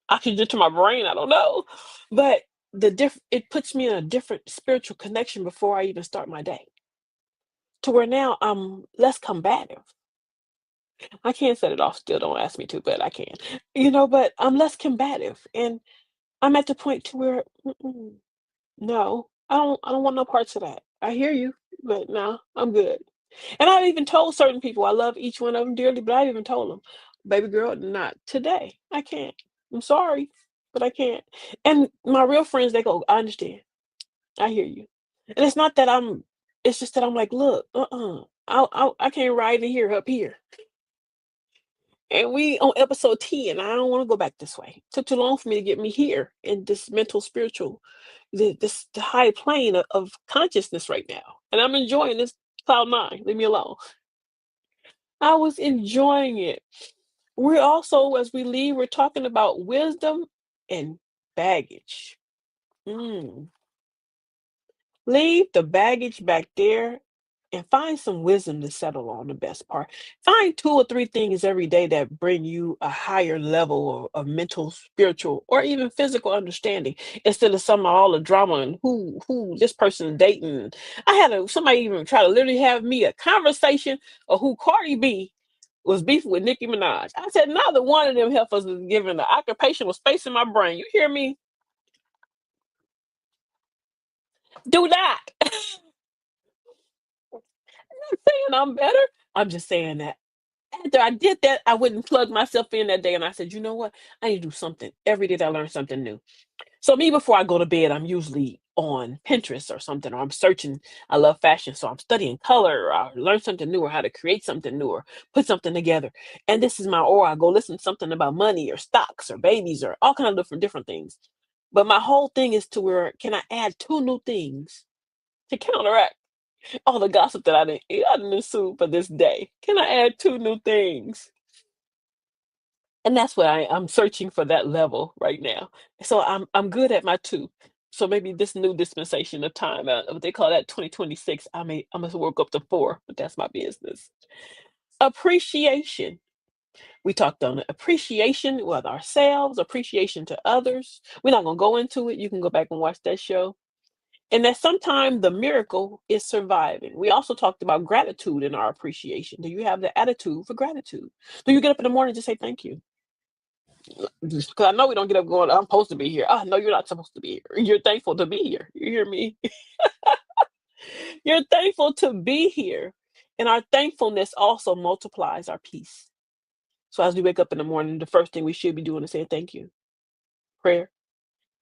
Speaker 2: oxygen to my brain, I don't know. But it puts me in a different spiritual connection before I even start my day. To where now I'm less combative. I can't set it off still, don't ask me to, but I can. But I'm less combative. And I'm at the point to where no, I don't want no parts of that. I hear you, but no, I'm good. And I've even told certain people I love each one of them dearly, but I've even told them, baby girl, not today. I can't. I'm sorry, but I can't. And my real friends, they go, I understand. I hear you. And it's not that it's just that I'm like, look, I can't ride in here up here. And we on episode 10, I don't want to go back this way. It took too long for me to get me here in this mental, spiritual, the high plane of consciousness right now. And I'm enjoying this cloud nine. Leave me alone. I was enjoying it. We're also, as we leave, we're talking about wisdom and baggage. Leave the baggage back there and find some wisdom to settle on the best part. Find 2 or 3 things every day that bring you a higher level of mental, spiritual, or even physical understanding instead of some of all the drama and who this person is dating. I had somebody even try to literally have me a conversation of who Cardi B was beefing with Nicki Minaj. I said, neither one of them heifers is giving the occupational space in my brain. You hear me? Do not. Saying I'm better. I'm just saying that after I did that, I wouldn't plug myself in that day. And I said, you know what? I need to do something every day that I learn something new. So me, before I go to bed, I'm usually on Pinterest or something, or I'm searching. I love fashion. So I'm studying color, or I learn something new, or how to create something new, or put something together. And this is or I go listen to something about money or stocks or babies or all kinds of different things. But my whole thing is to where can I add 2 new things to counteract all the gossip that I didn't assume for this day? Can I add 2 new things? And that's what I'm searching for that level right now. So I'm good at my 2. So maybe this new dispensation of time, what they call that 2026, I must work up to 4, but that's my business. Appreciation. We talked on it. Appreciation with ourselves, appreciation to others. We're not gonna go into it. You can go back and watch that show. And that sometimes the miracle is surviving. We also talked about gratitude in our appreciation. Do you have the attitude for gratitude? Do you get up in the morning and just say thank you? Because I know we don't get up going, I'm supposed to be here. Oh, no, you're not supposed to be here. You're thankful to be here. You hear me? You're thankful to be here. And our thankfulness also multiplies our peace. So as we wake up in the morning, the first thing we should be doing is saying thank you. Prayer,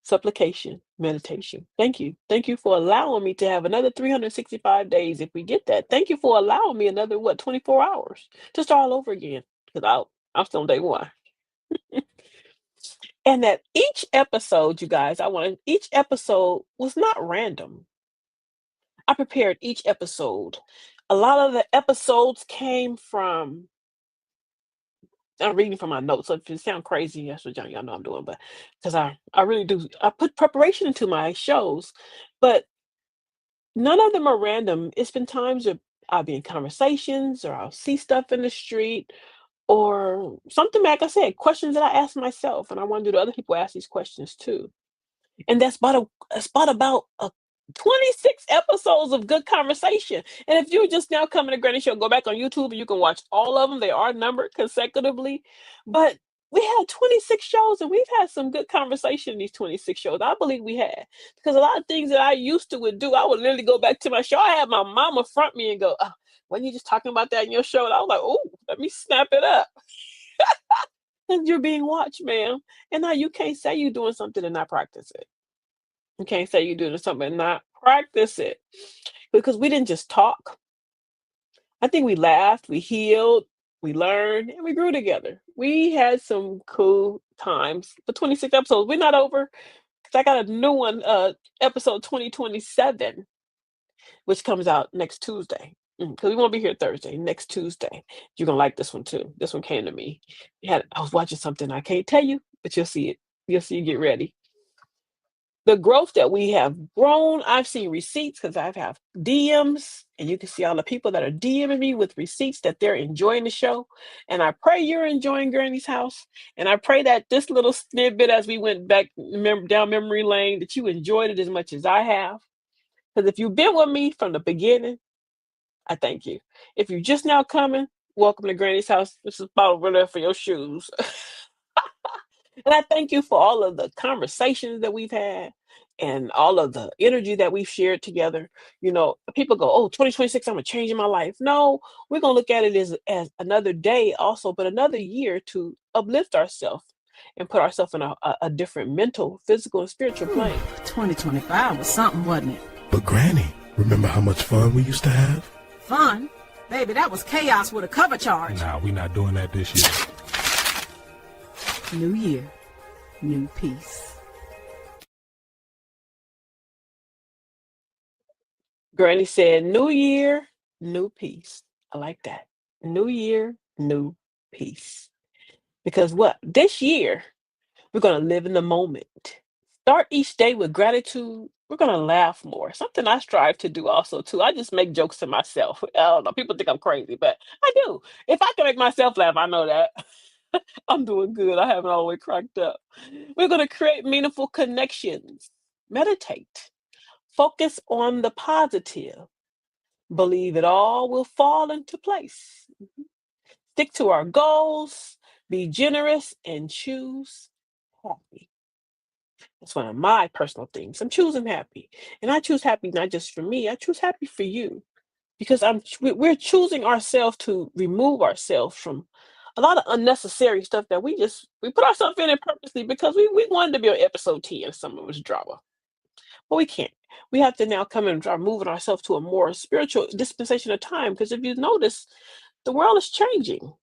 Speaker 2: supplication, meditation. Thank you. Thank you for allowing me to have another 365 days if we get that. Thank you for allowing me another, 24 hours to start all over again. Because I'm still on day one. And that each episode, you guys, each episode was not random. I prepared each episode. A lot of the episodes came from, I'm reading from my notes, so if it sounds crazy, that's what y'all know I'm doing, but because I really do, I put preparation into my shows, but none of them are random. It's been times where I'll be in conversations or I'll see stuff in the street or something, like I said, questions that I ask myself, and I wonder do other people ask these questions too. And that's about 26 episodes of good conversation. And if you're just now coming to Granny Show, go back on YouTube and you can watch all of them. They are numbered consecutively. But we had 26 shows and we've had some good conversation in these 26 shows. I believe we had. Because a lot of things that I used to would do, I would literally go back to my show. I had my mama front me and go, oh, when you just talking about that in your show? And I was like, oh, let me snap it up. Because you're being watched, ma'am. And now you can't say you're doing something and not practice it. You can't say you're doing something and not practice it. Because we didn't just talk. I think we laughed, we healed, we learned, and we grew together. We had some cool times. For 26 episodes, we're not over. Because I got a new one, episode 2027, which comes out next Tuesday. Because we won't be here Thursday, next Tuesday. You're going to like this one too. This one came to me. I was watching something I can't tell you, but you'll see it. You'll see, get ready. The growth that we have grown, I've seen receipts because I have DMs, and you can see all the people that are DMing me with receipts that they're enjoying the show. And I pray you're enjoying Granny's House. And I pray that this little snippet as we went back down memory lane, that you enjoyed it as much as I have. Because if you've been with me from the beginning, I thank you. If you're just now coming, welcome to Granny's House. This is a bottle over there for your shoes. And I thank you for all of the conversations that we've had and all of the energy that we've shared together. You know, people go, oh, 2026, I'm going to change my life. No, we're going to look at it as another day also, but another year to uplift ourselves and put ourselves in a different mental, physical, and spiritual plane.
Speaker 11: 2025 was something, wasn't it?
Speaker 7: But Granny, remember how much fun we used to have?
Speaker 11: Fun? Baby, that was chaos with a cover charge.
Speaker 10: Nah, we not doing that this year.
Speaker 5: New year, new peace.
Speaker 2: Granny said, new year, new peace. I like that. New year, new peace. Because this year, we're going to live in the moment. Start each day with gratitude. We're going to laugh more. Something I strive to do also, too. I just make jokes to myself. I don't know. People think I'm crazy, but I do. If I can make myself laugh, I know that. I'm doing good. I haven't all the way cracked up. We're going to create meaningful connections. Meditate. Focus on the positive. Believe it all will fall into place. Stick to our goals. Be generous and choose happy. That's one of my personal things. I'm choosing happy. And I choose happy not just for me. I choose happy for you. Because we're choosing ourselves to remove ourselves from a lot of unnecessary stuff that we put ourselves in it purposely because we wanted to be on episode 10, some of us drama. But we can't. We have to now come and start moving ourselves to a more spiritual dispensation of time. Because if you notice, the world is changing.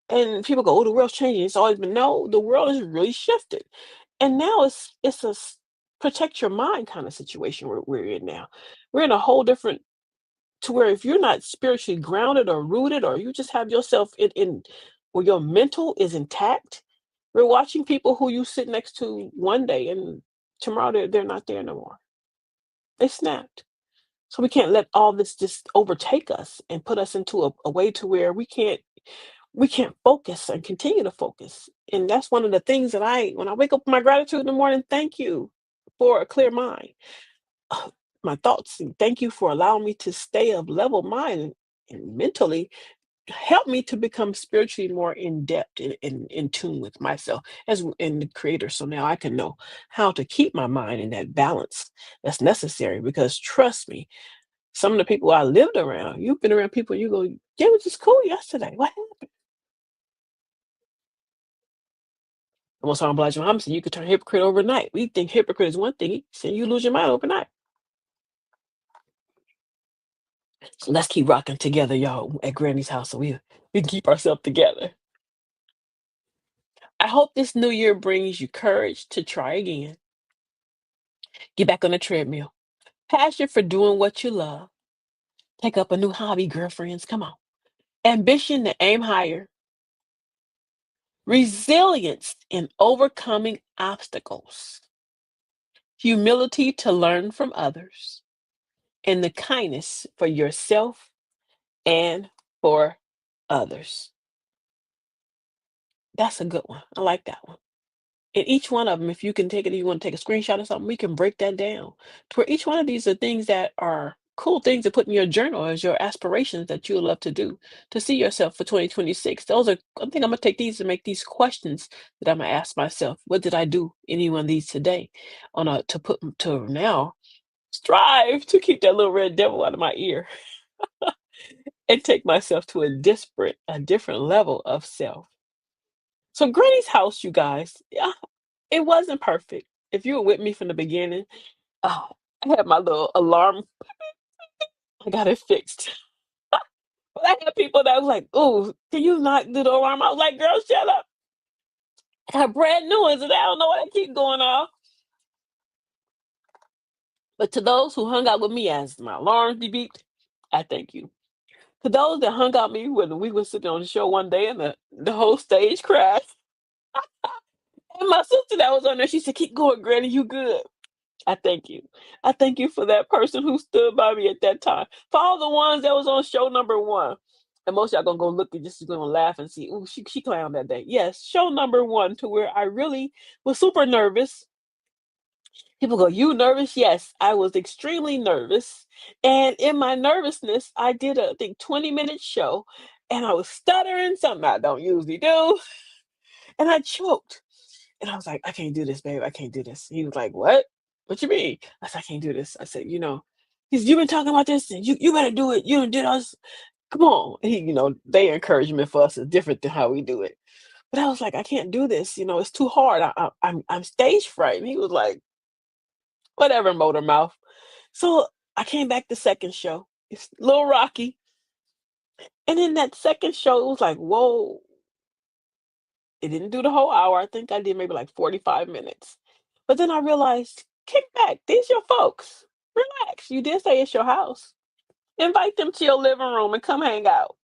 Speaker 2: And people go, oh, the world's changing. It's always been, no, the world has really shifted. And now it's a protect your mind kind of situation we're in now. We're in a whole different, to where if you're not spiritually grounded or rooted, or you just have yourself in where your mental is intact, we're watching people who you sit next to one day and tomorrow they're not there no more. They snapped. So we can't let all this just overtake us and put us into a way to where we can't focus and continue to focus. And that's one of the things that when I wake up with my gratitude in the morning, thank you for a clear mind. my thoughts. And thank you for allowing me to stay of level mind and mentally help me to become spiritually more in depth and in tune with myself as in the creator. So now I can know how to keep my mind in that balance that's necessary. Because trust me, some of the people I lived around, you've been around people, you go, they were just cool yesterday. What happened? Almost all Elijah Muhammad said you could turn hypocrite overnight. We think hypocrite is one thing. He said you lose your mind overnight. So let's keep rocking together, y'all, at Granny's house so we can keep ourselves together. I hope this new year brings you courage to try again. Get back on the treadmill. Passion for doing what you love. Take up a new hobby, girlfriends. Come on. Ambition to aim higher. Resilience in overcoming obstacles. Humility to learn from others. And the kindness for yourself and for others. That's a good one. I like that one. And each one of them, if you can take it, you want to take a screenshot or something, we can break that down to where each one of these are things that are cool things to put in your journal as your aspirations that you would love to do to see yourself for 2026. Those are, I think I'm gonna take these and make these questions that I'm gonna ask myself. What did I do any one of these today to put to now strive to keep that little red devil out of my ear and take myself to a different level of self. So Granny's house, you guys, yeah, it wasn't perfect. If you were with me from the beginning, oh, I had my little alarm. I got it fixed. But I had people that was like, "Oh, can you not do the alarm?" I was like, "Girl, shut up." I got brand new ones, and I don't know why they keep going off. But to those who hung out with me as my alarms beeped, I thank you. To those that hung out with me when we were sitting on the show one day and the whole stage crashed, and my sister that was on there, she said, "Keep going, Granny, you good." I thank you. I thank you for that person who stood by me at that time. For all the ones that was on show number one. And most y'all gonna go look and just gonna laugh and see, ooh, she clowned that day. Yes, show number one to where I really was super nervous. People go, you nervous? Yes, I was extremely nervous. And in my nervousness, I did a I think 20-minute show and I was stuttering, something I don't usually do. And I choked. And I was like, I can't do this, babe. I can't do this. He was like, what? What you mean? I said, I can't do this. I said, you've been talking about this and you better do it. You done did us. Come on. And their encouragement for us is different than how we do it. But I was like, I can't do this. It's too hard. I'm stage fright. And he was like, whatever, motor mouth. So I came back the second show. It's a little rocky. And in that second show, it was like, whoa. It didn't do the whole hour. I think I did maybe like 45 minutes. But then I realized, kick back. These your folks. Relax. You did say it's your house. Invite them to your living room and come hang out.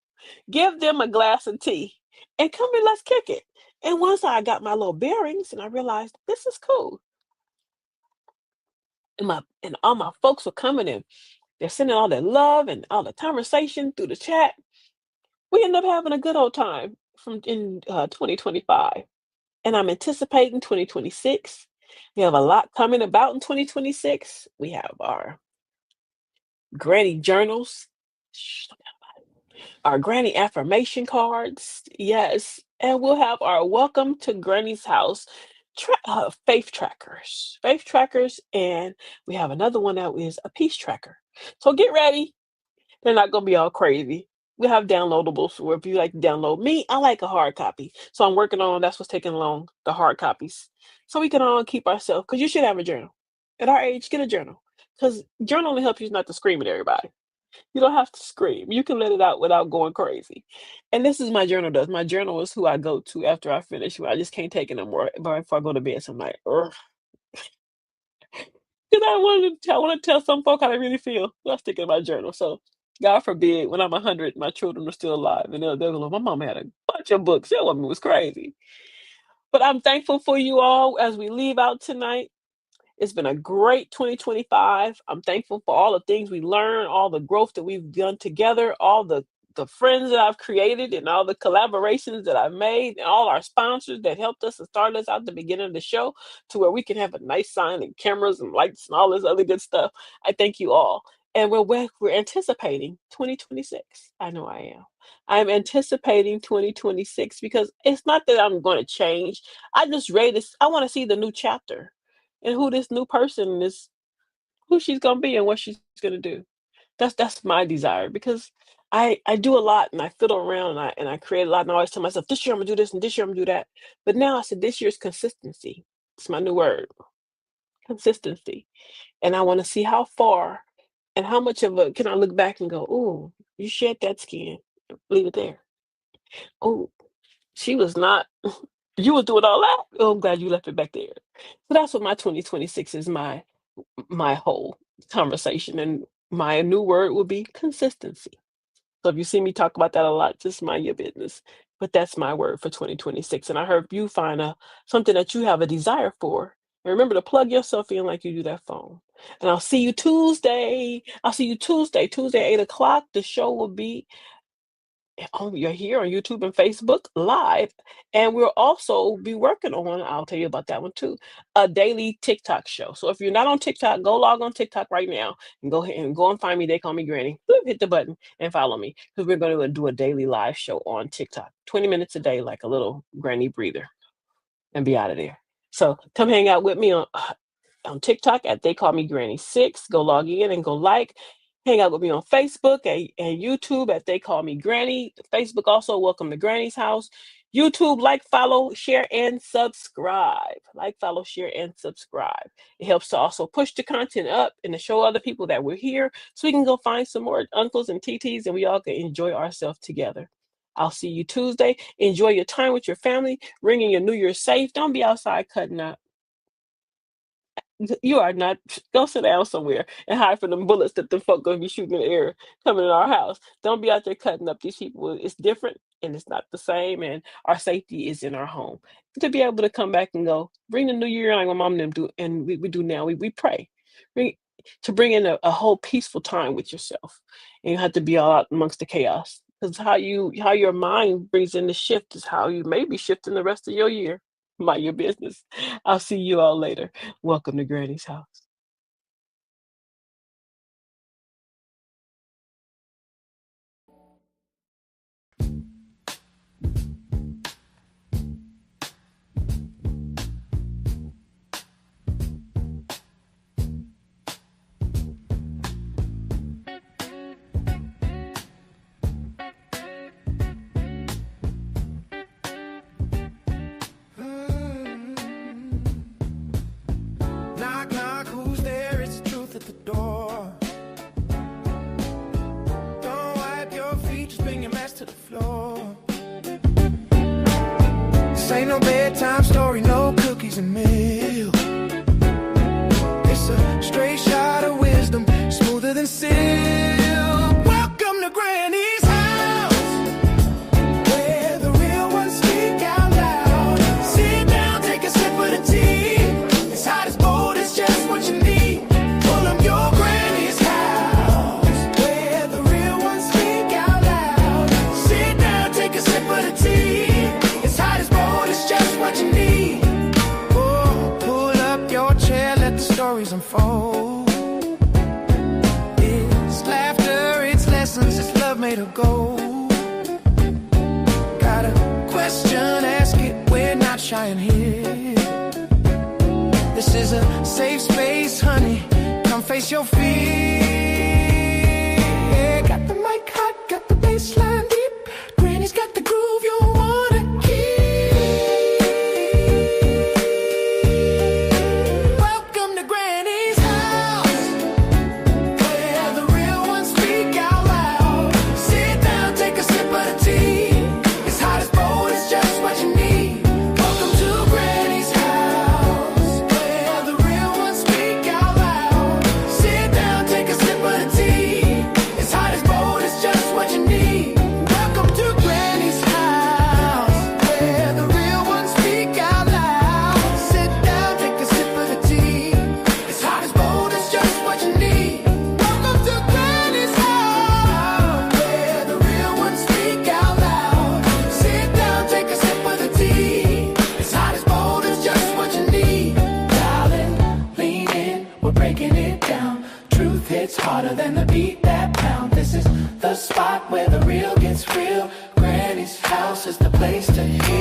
Speaker 2: Give them a glass of tea and come and let's kick it. And once I got my little bearings and I realized this is cool. And all my folks were coming in. They're sending all their love and all the conversation through the chat. We ended up having a good old time in 2025. And I'm anticipating 2026. We have a lot coming about in 2026. We have our granny journals, our granny affirmation cards, yes, and we'll have our welcome to Granny's house faith trackers, and we have another one that is a peace tracker. So get ready. They're not going to be all crazy. We have downloadables where if you like to download me, I like a hard copy. So I'm working on that's what's taking long, the hard copies. So we can all keep ourselves, because you should have a journal. At our age, get a journal. Because journaling helps you not to scream at everybody. You don't have to scream. You can let it out without going crazy. And this is my journal does. My journal is who I go to after I finish. I just can't take it no more. But before I go to bed, so I'm like, ugh. Because I want to tell some folk how I really feel. So I stick in my journal. So God forbid, when I'm 100, my children are still alive. And they'll go, my mom had a bunch of books. That woman was crazy. But I'm thankful for you all as we leave out tonight. It's been a great 2025. I'm thankful for all the things we learned, all the growth that we've done together, all the the friends that I've created and all the collaborations that I've made and all our sponsors that helped us and started us out at the beginning of the show to where we can have a nice sign and cameras and lights and all this other good stuff. I thank you all. And we're anticipating 2026. I know I am. I'm anticipating 2026 because it's not that I'm going to change. I just read this. I want to see the new chapter and who this new person is, who she's going to be and what she's going to do. That's my desire because I do a lot and I fiddle around and I create a lot and I always tell myself this year I'm gonna do this and this year I'm gonna do that. But now I said this year's consistency. It's my new word, consistency. And I want to see how far and how much of a can I look back and go, oh, you shed that skin, leave it there. Oh, she was not. You was doing all that. Oh, I'm glad you left it back there. So that's what my 2026 is my whole conversation and my new word will be consistency. So if you see me talk about that a lot, just mind your business. But that's my word for 2026. And I hope you find something that you have a desire for. And remember to plug yourself in like you do that phone. And I'll see you Tuesday. Tuesday, 8 o'clock. The show will be you're here on YouTube and Facebook live. And we'll also be working on, I'll tell you about that one too, a daily TikTok show. So if you're not on TikTok, go log on TikTok right now and go ahead and go and find me. They call me Granny. Hit the button and follow me because we're going to do a daily live show on TikTok. 20 minutes a day, like a little granny breather and be out of there. So come hang out with me on TikTok at They Call Me Granny 6. Go log in and go like. Hang out with me on Facebook and YouTube at They Call Me Granny. Facebook also, Welcome to Granny's House. YouTube, like, follow, share, and subscribe. Like, follow, share, and subscribe. It helps to also push the content up and to show other people that we're here so we can go find some more uncles and TTs and we all can enjoy ourselves together. I'll see you Tuesday. Enjoy your time with your family. Ringing your New Year's safe. Don't be outside cutting up. You are not. Go sit down somewhere and hide from them bullets that the fuck gonna be shooting in the air coming in our house. Don't be out there cutting up these people. It's different and it's not the same. And our safety is in our home. To be able to come back and go, bring the new year like my mom and them do, and we do now. We pray. Bring in a whole peaceful time with yourself. And you have to be all out amongst the chaos. Because how your mind brings in the shift is how you may be shifting the rest of your year. Mind your business. I'll see you all later. Welcome to Granny's house.
Speaker 1: Knock, knock, who's there? It's the truth at the door. Don't wipe your feet, just bring your mess to the floor. This ain't no bedtime story, no cookies and milk. It's a straight shot of wisdom, smoother than silk. Welcome to Granny's house, where the real ones speak out loud. Sit down, take a sip of the tea. It's hot as bold, it's just what you need. Pull up your granny's house, where the real ones speak out loud. Sit down, take a sip of the tea. It's hot as bold, it's just what you need. Oh, pull up your chair, let the stories unfold. It's laughter, it's lessons, it's love made of gold. Got a question, ask it, we're not shy in here. This is a safe space, honey. Come face your fear. Got the mic hot, got the bass line deep. Granny's got the groove you wanna keep. Welcome to Granny's house, where the real ones speak out loud. Sit down, take a sip of the tea. It's hot as bold, it's just what you need. Welcome to Granny's house, where the real ones speak out loud. Sit down, take a sip house is the place to hear